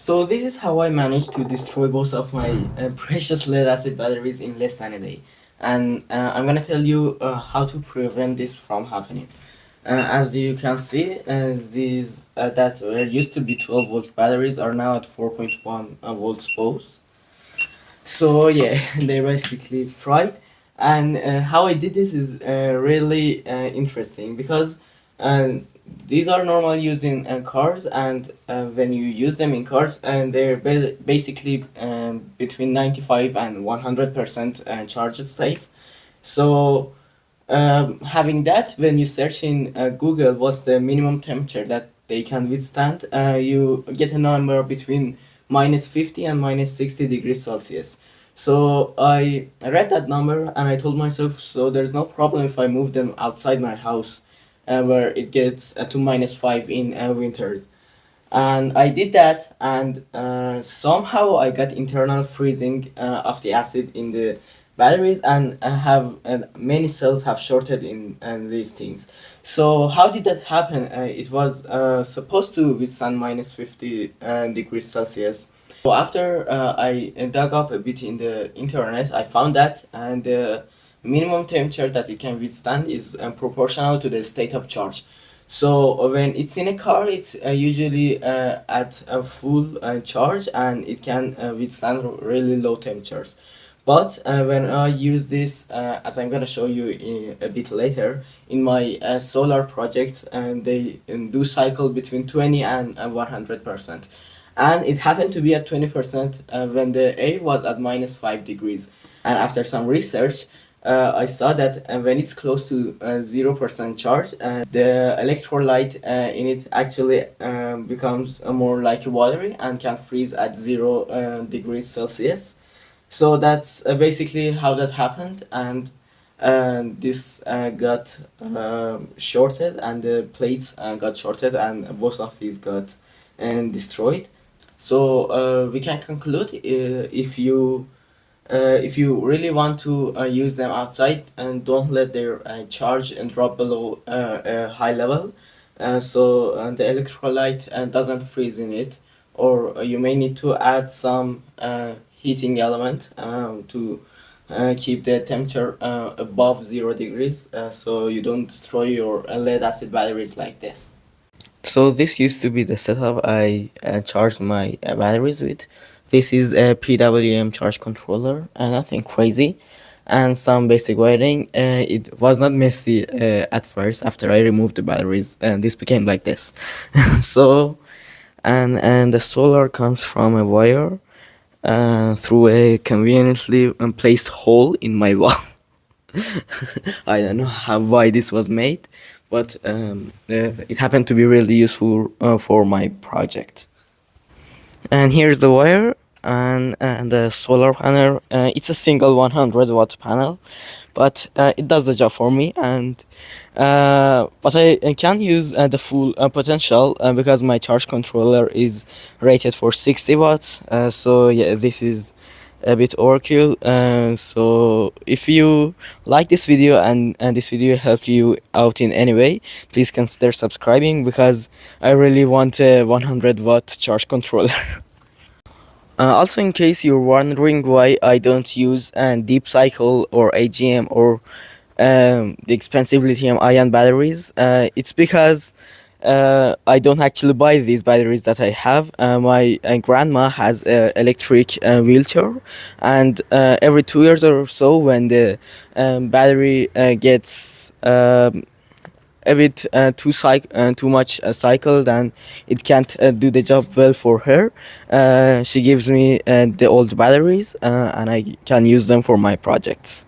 So this is how I managed to destroy both of my precious lead acid batteries in less than a day. And I'm gonna tell you how to prevent this from happening. As you can see, these that used to be 12 volt batteries are now at 4.1 volts both. So yeah, they're basically fried. And how I did this is really interesting because uh, these are normally used in cars, and when you use them in cars, and they're basically between 95 and 100% charged state. So having that, when you search in Google what's the minimum temperature that they can withstand, you get a number between -50 and -60 degrees Celsius. So I read that number and I told myself, so there's no problem if I move them outside my house, where it gets to -5 in winters. And I did that, and somehow I got internal freezing of the acid in the batteries, and have many cells have shorted in these things. So how did that happen? It was supposed to withstand -50 degrees Celsius. So after I dug up a bit in the internet, I found that, and the minimum temperature that it can withstand is proportional to the state of charge. So when it's in a car, it's usually at a full charge, and it can withstand really low temperatures. But when I use this, as I'm gonna show you a bit later, in my solar project, and they do cycle between 20 and 100%. And it happened to be at 20% when the air was at -5 degrees. And after some research, I saw that when it's close to 0% charge, the electrolyte in it actually becomes more like watery and can freeze at 0 degrees Celsius. So that's basically how that happened, and this got shorted, and the plates got shorted, and both of these got destroyed. So we can conclude, if you really want to use them outside, and don't let their charge and drop below a high level, so the electrolyte doesn't freeze in it, or you may need to add some heating element to keep the temperature above 0 degrees, so you don't destroy your lead acid batteries like this. So this used to be the setup I charged my batteries with. This is a PWM charge controller, nothing crazy, and some basic wiring. It was not messy at first. After I removed the batteries, and this became like this. So, and the solar comes from a wire through a conveniently placed hole in my wall. I don't know why this was made, but it happened to be really useful for my project. And here's the wire, and the solar panel. It's a single 100-watt panel, but it does the job for me. And but I can use the full potential because my charge controller is rated for 60 watts. So yeah, this is a bit overkill. So if you like this video, and this video helped you out in any way, please consider subscribing, because I really want a 100-watt charge controller. Also, in case you're wondering why I don't use deep cycle or AGM or the expensive lithium ion batteries, it's because I don't actually buy these batteries that I have. My grandma has an electric wheelchair, and every 2 years or so, when the battery gets a bit too much cycled, and it can't do the job well for her, she gives me the old batteries, and I can use them for my projects.